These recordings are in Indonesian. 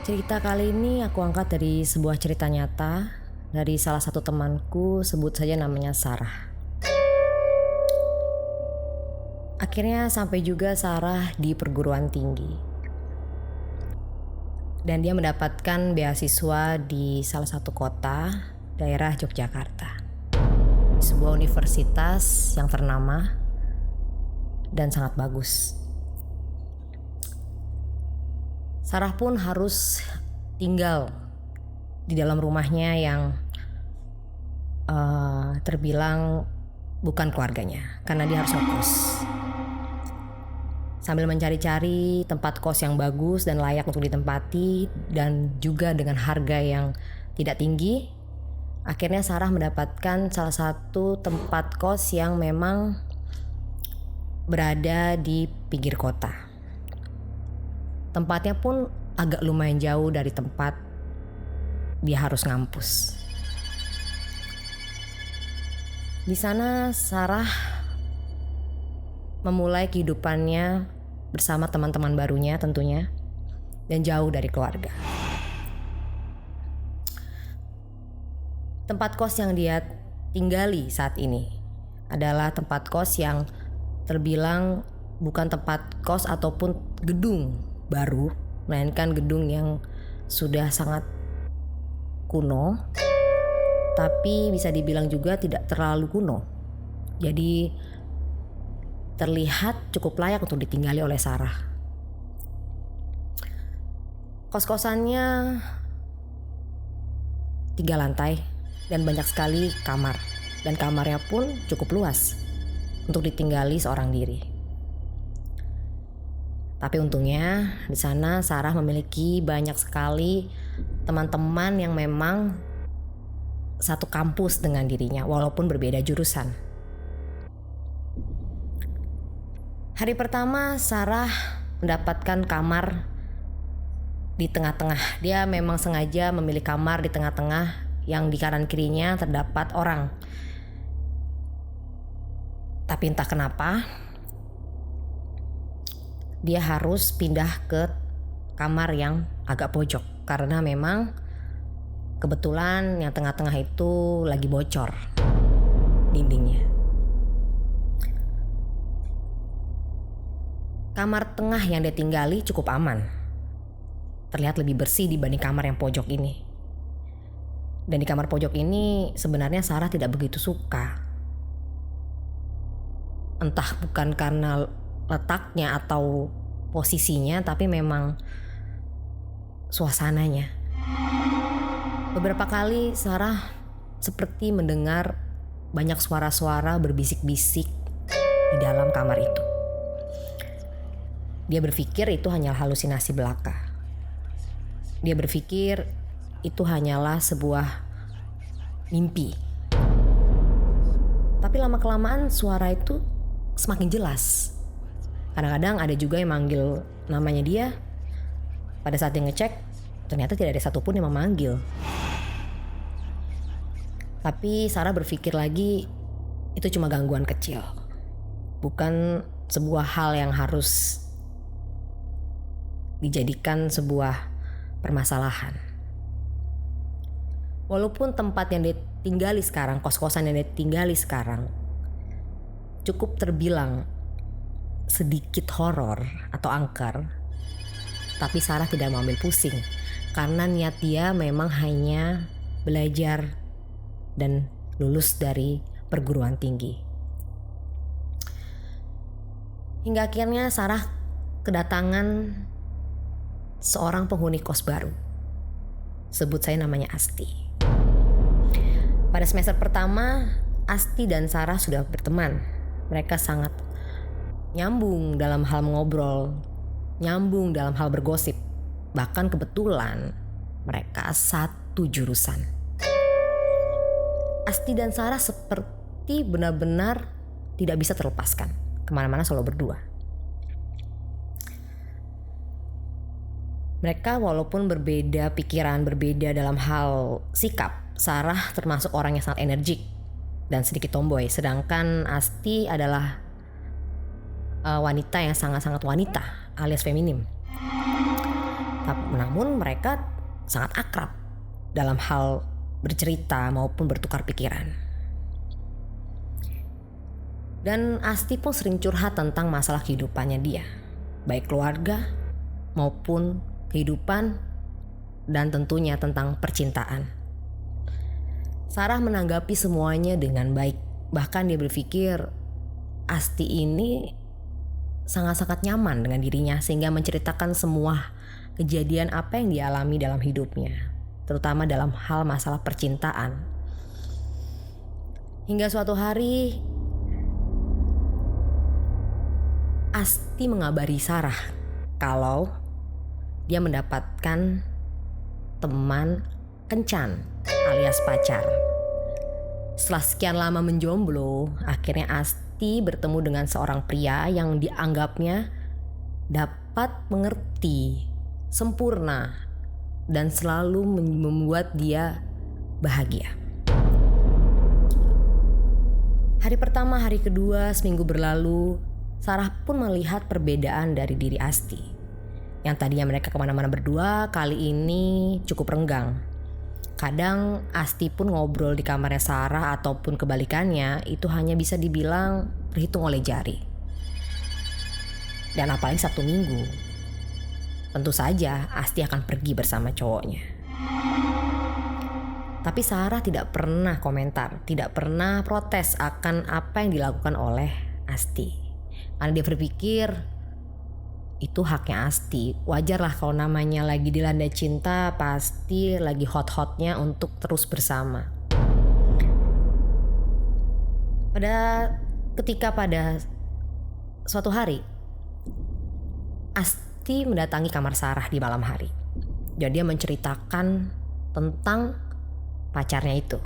Cerita kali ini aku angkat dari sebuah cerita nyata dari salah satu temanku, sebut saja namanya Sarah. Akhirnya sampai juga Sarah di perguruan tinggi. Dan dia mendapatkan beasiswa di salah satu kota daerah Yogyakarta. Sebuah universitas yang ternama dan sangat bagus. Sarah pun harus tinggal di dalam rumahnya yang terbilang bukan keluarganya karena dia harus ngekos. Sambil mencari-cari tempat kos yang bagus dan layak untuk ditempati dan juga dengan harga yang tidak tinggi, akhirnya Sarah mendapatkan salah satu tempat kos yang memang berada di pinggir kota. Tempatnya pun agak lumayan jauh dari tempat dia harus ngampus. Di sana Sarah memulai kehidupannya bersama teman-teman barunya tentunya dan jauh dari keluarga. Tempat kos yang dia tinggali saat ini adalah tempat kos yang terbilang bukan tempat kos ataupun gedung baru, melainkan gedung yang sudah sangat kuno, tapi bisa dibilang juga tidak terlalu kuno. Jadi terlihat cukup layak untuk ditinggali oleh Sarah. Kos-kosannya 3 lantai dan banyak sekali kamar, dan kamarnya pun cukup luas untuk ditinggali seorang diri. Tapi untungnya di sana Sarah memiliki banyak sekali teman-teman yang memang satu kampus dengan dirinya walaupun berbeda jurusan. Hari pertama Sarah mendapatkan kamar di tengah-tengah. Dia memang sengaja memilih kamar di tengah-tengah yang di kanan kirinya terdapat orang. Tapi entah kenapa dia harus pindah ke kamar yang agak pojok karena memang kebetulan yang tengah-tengah itu lagi bocor dindingnya. Kamar tengah yang dia tinggali cukup aman. Terlihat lebih bersih dibanding kamar yang pojok ini. Dan di kamar pojok ini sebenarnya Sarah tidak begitu suka. Entah bukan karena letaknya atau posisinya, tapi memang suasananya. Beberapa kali Sarah seperti mendengar banyak suara-suara berbisik-bisik di dalam kamar itu. Dia berpikir itu hanya halusinasi belaka. Dia berpikir itu hanyalah sebuah mimpi. Tapi lama-kelamaan suara itu semakin jelas. Kadang-kadang ada juga yang manggil namanya dia. Pada saat dia ngecek, ternyata tidak ada satupun yang memanggil. Tapi Sarah berpikir lagi, itu cuma gangguan kecil. Bukan sebuah hal yang harus dijadikan sebuah permasalahan. Walaupun tempat yang dia tinggali sekarang, kos-kosan yang dia tinggali sekarang, cukup terbilang sedikit horor atau angker, tapi Sarah tidak mau ambil pusing karena niat dia memang hanya belajar dan lulus dari perguruan tinggi. Hingga akhirnya Sarah kedatangan seorang penghuni kos baru. Sebut saya namanya Asti. Pada semester pertama, Asti dan Sarah sudah berteman. Mereka sangat nyambung dalam hal mengobrol, nyambung dalam hal bergosip. Bahkan kebetulan mereka satu jurusan. Asti dan Sarah seperti benar-benar tidak bisa terlepaskan. Kemana-mana selalu berdua. Mereka walaupun berbeda pikiran, berbeda dalam hal sikap, Sarah termasuk orang yang sangat energik dan sedikit tomboy, sedangkan Asti adalah wanita yang sangat-sangat wanita alias feminim. Namun mereka sangat akrab dalam hal bercerita maupun bertukar pikiran. Dan Asti pun sering curhat tentang masalah kehidupannya dia, baik keluarga maupun kehidupan dan tentunya tentang percintaan. Sarah menanggapi semuanya dengan baik. Bahkan dia berpikir Asti ini sangat-sangat nyaman dengan dirinya sehingga menceritakan semua kejadian apa yang dialami dalam hidupnya, terutama dalam hal masalah percintaan. Hingga suatu hari Asti mengabari Sarah kalau dia mendapatkan teman kencan alias pacar. Setelah sekian lama menjomblo, akhirnya Asti bertemu dengan seorang pria yang dianggapnya dapat mengerti, sempurna, dan selalu membuat dia bahagia. Hari pertama, hari kedua, seminggu berlalu, Sarah pun melihat perbedaan dari diri Asti. Yang tadinya mereka kemana-mana berdua, kali ini cukup renggang. Kadang Asti pun ngobrol di kamarnya Sarah ataupun kebalikannya, itu hanya bisa dibilang terhitung oleh jari. Dan apalagi Sabtu Minggu, tentu saja Asti akan pergi bersama cowoknya. Tapi Sarah tidak pernah komentar, tidak pernah protes akan apa yang dilakukan oleh Asti. Karena dia berpikir itu haknya Asti. Wajarlah kalau namanya lagi dilanda cinta, pasti lagi hot-hotnya untuk terus bersama. Pada suatu hari, Asti mendatangi kamar Sarah di malam hari. Dan dia menceritakan tentang pacarnya itu.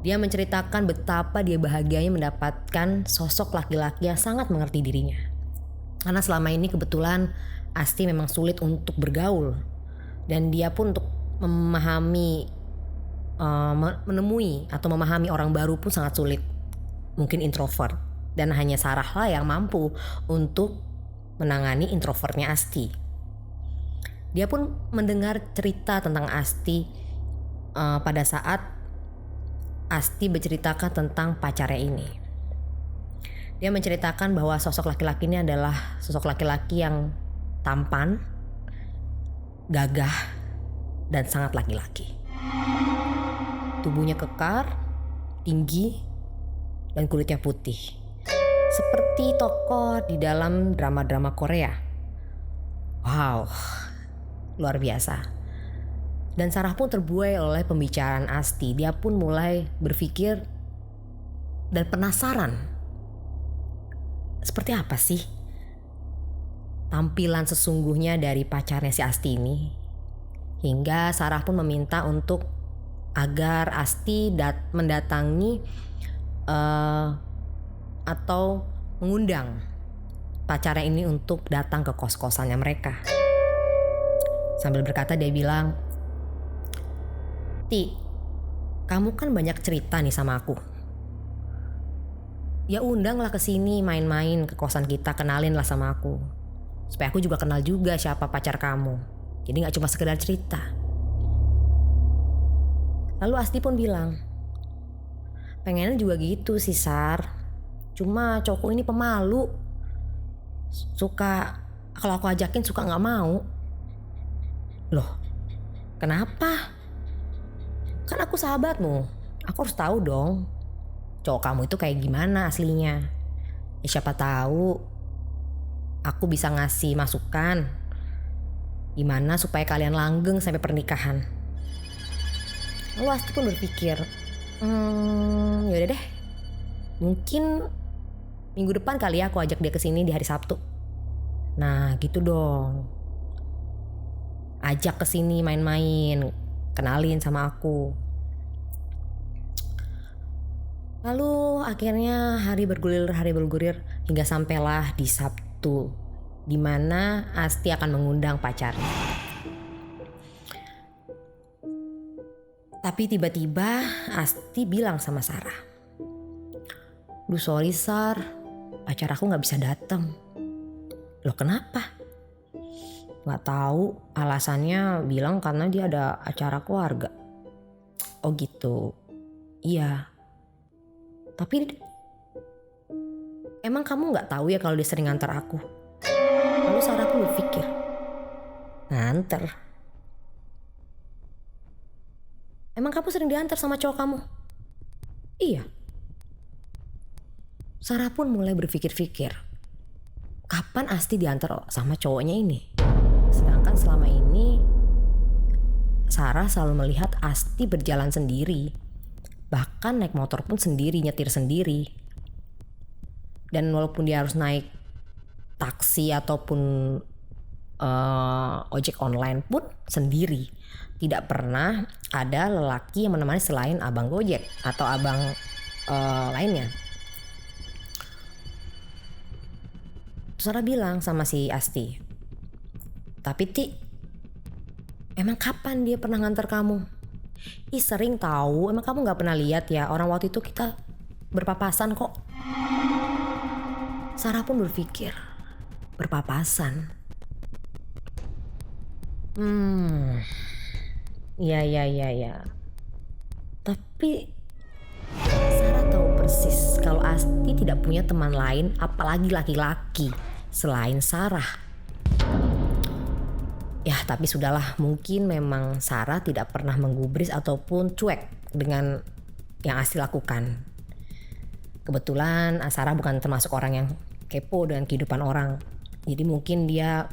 Dia menceritakan betapa dia bahagianya mendapatkan sosok laki-laki yang sangat mengerti dirinya. Karena selama ini kebetulan Asti memang sulit untuk bergaul. Dan dia pun untuk menemui atau memahami orang baru pun sangat sulit. Mungkin introvert. Dan hanya Sarah lah yang mampu untuk menangani introvertnya Asti. Dia pun mendengar cerita tentang Asti pada saat Asti berceritakan tentang pacarnya ini. Dia menceritakan bahwa sosok laki-laki ini adalah sosok laki-laki yang tampan, gagah, dan sangat laki-laki. Tubuhnya kekar, tinggi, dan kulitnya putih. Seperti tokoh di dalam drama-drama Korea. Wow, luar biasa. Dan Sarah pun terbuai oleh pembicaraan Asti. Dia pun mulai berpikir dan penasaran. Seperti apa sih tampilan sesungguhnya dari pacarnya si Asti ini? Hingga Sarah pun meminta untuk agar Asti mendatangi atau mengundang pacarnya ini untuk datang ke kos-kosannya mereka. Sambil berkata dia bilang, "Ti, kamu kan banyak cerita nih sama aku. Ya undanglah ke sini main-main ke kosan kita, kenalin lah sama aku. Supaya aku juga kenal juga siapa pacar kamu. Jadi gak cuma sekedar cerita." Lalu Asti pun bilang, "Pengennya juga gitu sih Sar. Cuma cowokku ini pemalu. Kalau aku ajakin suka gak mau." "Loh, kenapa? Kan aku sahabatmu. Aku harus tahu dong cowok kamu itu kayak gimana aslinya. Ya siapa tahu aku bisa ngasih masukan gimana supaya kalian langgeng sampai pernikahan." Lalu Asti pun berpikir, yaudah deh, mungkin minggu depan kali ya aku ajak dia ke sini di hari Sabtu. Nah gitu dong, ajak ke sini main-main, kenalin sama aku. Lalu akhirnya hari bergulir hingga sampailah di Sabtu di mana Asti akan mengundang pacarnya. Tapi tiba-tiba Asti bilang sama Sarah, "Duh sorry Sar, pacar aku gak bisa datang." "Loh kenapa?" "Gak tahu, alasannya bilang karena dia ada acara keluarga." "Oh gitu, iya. Tapi emang kamu gak tahu ya kalau dia sering nganter aku?" Lalu Sarah pun berpikir, nganter? Emang kamu sering diantar sama cowok kamu? Iya. Sarah pun mulai berpikir-pikir, kapan Asti diantar sama cowoknya ini? Sedangkan selama ini Sarah selalu melihat Asti berjalan sendiri. Bahkan naik motor pun sendiri, nyetir sendiri. Dan walaupun dia harus naik taksi ataupun ojek online pun sendiri. Tidak pernah ada lelaki yang menemani selain abang Gojek atau abang lainnya. Sarah bilang sama si Asti, "Tapi Ti, emang kapan dia pernah nganter kamu?" "Ih sering tahu, emang kamu gak pernah lihat ya, orang waktu itu kita berpapasan kok." Sarah pun berpikir, berpapasan? Ya. Tapi Sarah tahu persis kalau Asti tidak punya teman lain apalagi laki-laki selain Sarah. Ya tapi sudahlah, mungkin memang Sarah tidak pernah menggubris ataupun cuek dengan yang Asti lakukan. Kebetulan Sarah bukan termasuk orang yang kepo dengan kehidupan orang. Jadi mungkin dia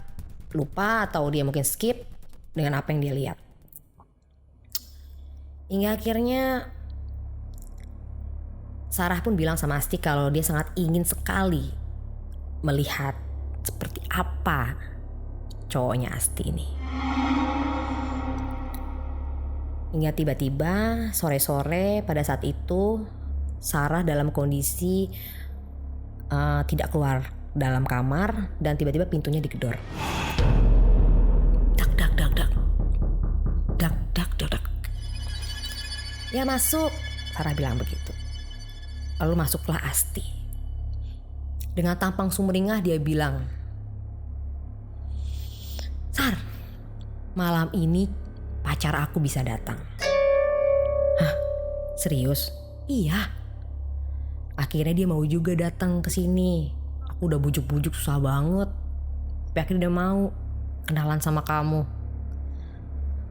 lupa atau dia mungkin skip dengan apa yang dia lihat. Hingga akhirnya Sarah pun bilang sama Asti kalau dia sangat ingin sekali melihat seperti apa cowoknya Asti ini. Hingga tiba-tiba sore-sore pada saat itu Sarah dalam kondisi tidak keluar dalam kamar dan tiba-tiba pintunya digedor. Dak dak dak dak. Dak dak dak dak. "Ya masuk," Sarah bilang begitu. Lalu masuklah Asti. Dengan tampang sumringah dia bilang, "Sar, malam ini pacar aku bisa datang." "Hah? Serius?" "Iya. Akhirnya dia mau juga datang ke sini. Aku udah bujuk-bujuk susah banget. Tapi akhirnya dia mau kenalan sama kamu."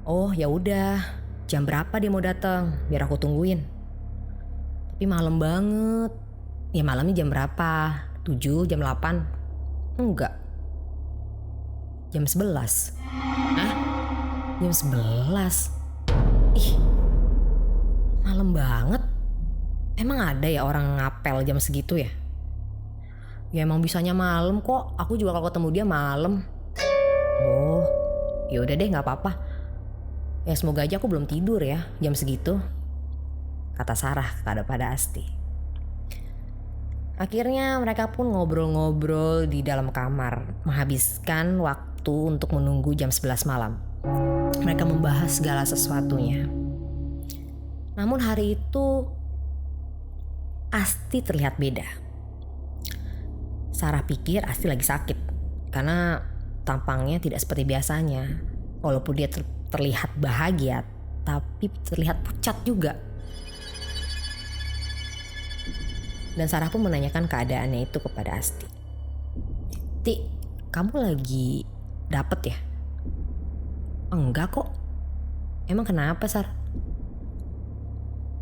"Oh ya udah, jam berapa dia mau datang? Biar aku tungguin." "Tapi malam banget." "Ya malamnya jam berapa? 7, jam 8? "Enggak. Jam 11. "Hah? Jam 11? Ih, malam banget. Emang ada ya orang ngapel jam segitu ya?" "Ya emang bisanya malam kok. Aku juga kalau ketemu dia malam." "Oh, ya udah deh nggak apa-apa. Ya semoga aja aku belum tidur ya jam segitu," kata Sarah pada Asti. Akhirnya mereka pun ngobrol-ngobrol di dalam kamar, menghabiskan waktu untuk menunggu jam 11 malam. Mereka membahas segala sesuatunya. Namun hari itu Asti terlihat beda. Sarah pikir Asti lagi sakit karena tampangnya tidak seperti biasanya. Walaupun dia terlihat bahagia, tapi terlihat pucat juga. Dan Sarah pun menanyakan keadaannya itu kepada Asti. "Ti, kamu lagi dapet ya?" "Enggak kok." "Emang kenapa Sar?"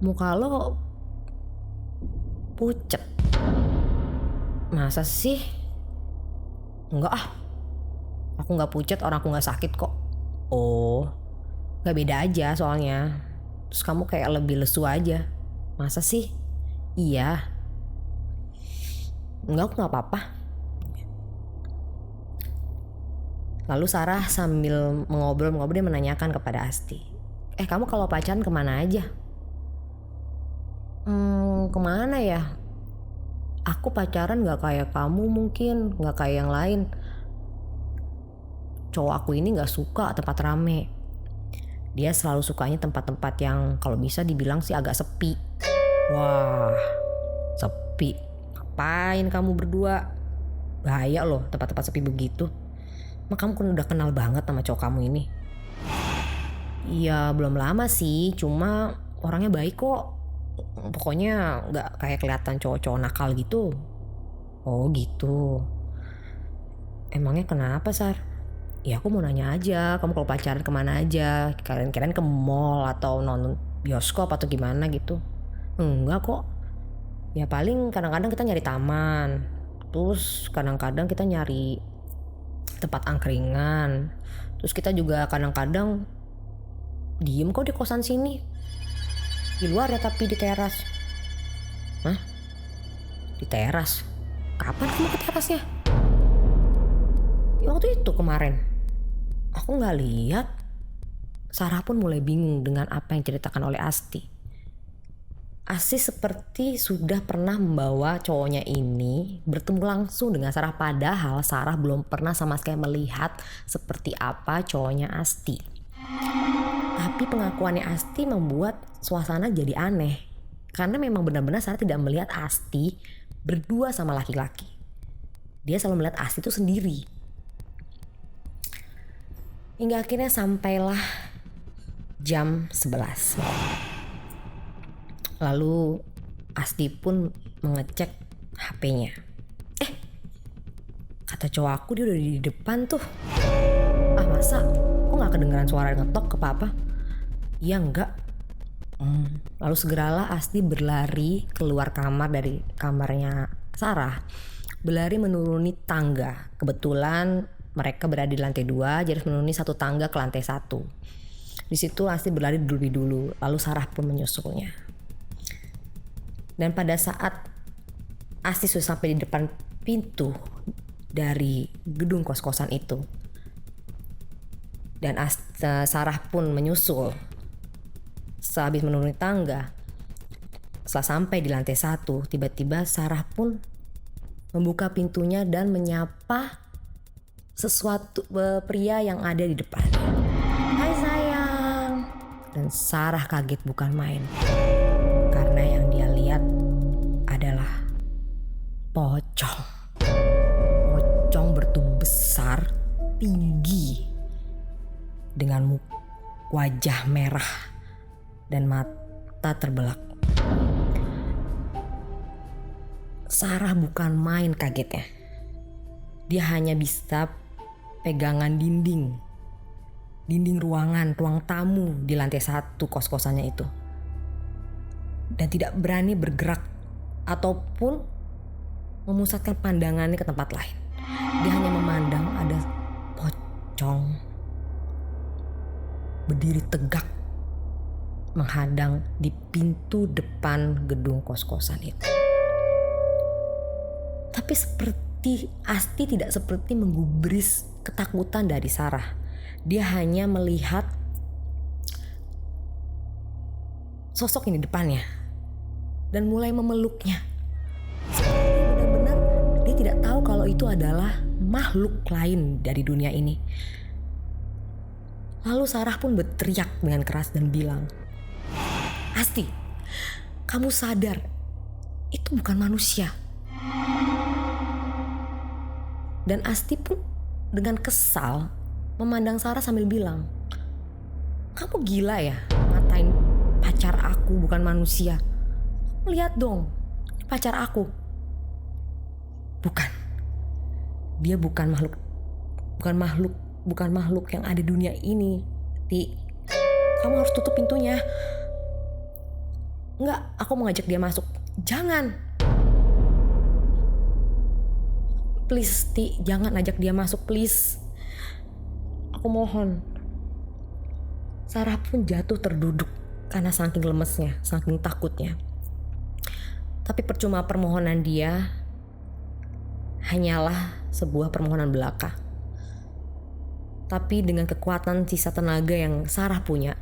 "Muka lo pucet." "Masa sih?" "Enggak ah, aku gak pucet, orang aku gak sakit kok." "Oh, gak beda aja soalnya. Terus kamu kayak lebih lesu aja." "Masa sih?" "Iya." "Enggak, aku gak apa-apa." Lalu Sarah sambil mengobrol-ngobrol dia menanyakan kepada Asti, "Kamu kalau pacaran kemana aja?" Kemana ya? Aku pacaran gak kayak kamu mungkin, gak kayak yang lain. cowok aku ini gak suka tempat rame. Dia selalu sukanya tempat-tempat yang kalau bisa dibilang sih agak sepi. Wah, sepi. Ngapain kamu berdua? Bahaya loh tempat-tempat sepi begitu. Mak kamu kan udah kenal banget sama cowok kamu ini. Iya belum lama sih, cuma orangnya baik kok. Pokoknya gak kayak kelihatan cowok-cowok nakal gitu. Oh gitu. Emangnya kenapa Sar? Ya aku mau nanya aja, kamu kalau pacaran kemana aja? Kalian ke mall atau nonton bioskop atau gimana gitu? Enggak kok. Ya paling kadang-kadang kita nyari taman. Terus kadang-kadang kita nyari tempat angkringan. Terus kita juga kadang-kadang diem kok di kosan sini. Di luar ya tapi di teras. Hah? Di teras? Kapan kamu ke terasnya? Ya, waktu itu kemarin. Aku gak lihat. Sarah pun mulai bingung dengan apa yang diceritakan oleh Asti. Asti seperti sudah pernah membawa cowoknya ini bertemu langsung dengan Sarah. Padahal Sarah belum pernah sama sekali melihat seperti apa cowoknya Asti. Tapi pengakuannya Asti membuat suasana jadi aneh. Karena memang benar-benar Sarah tidak melihat Asti berdua sama laki-laki. Dia selalu melihat Asti itu sendiri. Hingga akhirnya sampailah jam 11 malam. Lalu Asti pun mengecek HP-nya. Kata cowok aku dia udah di depan tuh. Ah masa? Kok gak kedengeran suara ngetok ke papa? Iya enggak. Lalu segeralah Asti berlari keluar kamar dari kamarnya Sarah. Berlari menuruni tangga. Kebetulan mereka berada di lantai 2, jadi harus menuruni satu tangga ke lantai 1. Di situ Asti berlari lebih dulu, lalu Sarah pun menyusulnya. Dan pada saat Asti sudah sampai di depan pintu dari gedung kos-kosan itu, dan Sarah pun menyusul. Setelah habis menuruni tangga, setelah sampai di lantai 1, tiba-tiba Sarah pun membuka pintunya dan menyapa sesuatu pria yang ada di depan. Hai sayang. Dan Sarah kaget bukan main. Karena yang dia lihat adalah pocong. Pocong bertubuh besar, tinggi, dengan wajah merah dan mata terbelalak. Sarah bukan main kagetnya. Dia hanya bisa pegangan dinding ruang tamu di lantai 1 kos-kosannya itu. Dan tidak berani bergerak ataupun memusatkan pandangannya ke tempat lain. Dia hanya memandang ada pocong berdiri tegak menghadang di pintu depan gedung kos-kosan itu. Tapi seperti Asti tidak seperti menggubris ketakutan dari Sarah. Dia hanya melihat sosok ini depannya dan mulai memeluknya. Benar-benar dia tidak tahu kalau itu adalah makhluk lain dari dunia ini. Lalu Sarah pun berteriak dengan keras dan bilang, Asti, kamu sadar itu bukan manusia. Dan Asti pun dengan kesal memandang Sarah sambil bilang, kamu gila ya ngatain pacar aku bukan manusia. Lihat dong, pacar aku. Bukan. Dia bukan makhluk yang ada di dunia ini. Ti, kamu harus tutup pintunya. Enggak, aku mau ngajak dia masuk. Jangan. Please, Ti, jangan ajak dia masuk, please. Aku mohon. Sarah pun jatuh terduduk karena saking lemesnya, saking takutnya. Tapi percuma permohonan dia hanyalah sebuah permohonan belaka. Tapi dengan kekuatan sisa tenaga yang Sarah punya,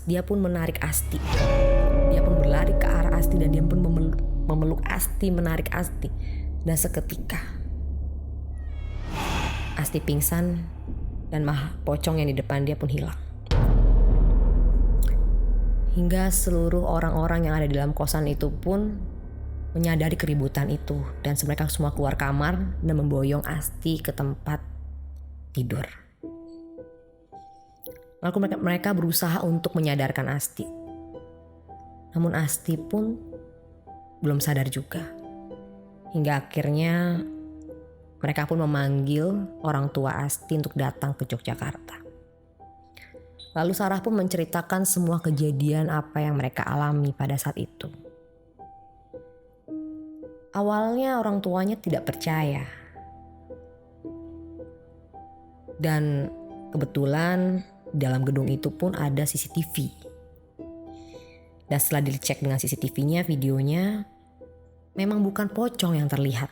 dia pun menarik Asti. Dia pun berlari ke arah Asti dan dia pun memeluk Asti, menarik Asti. Dan seketika Asti pingsan dan pocong yang di depan dia pun hilang. Hingga seluruh orang-orang yang ada di dalam kosan itu pun menyadari keributan itu, dan mereka semua keluar kamar dan memboyong Asti ke tempat tidur. Lalu mereka berusaha untuk menyadarkan Asti. Namun Asti pun belum sadar juga. Hingga akhirnya mereka pun memanggil orang tua Asti untuk datang ke Yogyakarta. Lalu Sarah pun menceritakan semua kejadian apa yang mereka alami pada saat itu. Awalnya orang tuanya tidak percaya. Dan kebetulan dalam gedung itu pun ada CCTV. Dan setelah dicek dengan CCTV-nya, videonya, memang bukan pocong yang terlihat.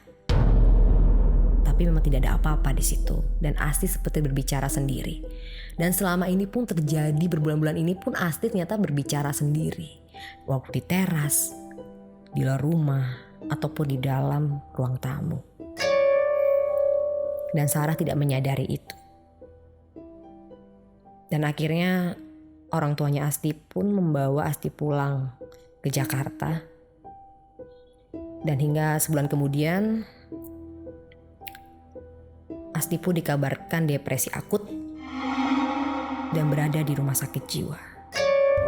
Tapi memang tidak ada apa-apa di situ, dan Asti seperti berbicara sendiri. Dan selama ini pun terjadi, berbulan-bulan ini pun Asti ternyata berbicara sendiri, waktu di teras, di luar rumah, ataupun di dalam ruang tamu. Dan Sarah tidak menyadari itu. Dan akhirnya orang tuanya Asti pun membawa Asti pulang ke Jakarta. Dan hingga sebulan kemudian Asti pun dikabarkan depresi akut dan berada di rumah sakit jiwa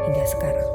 hingga sekarang.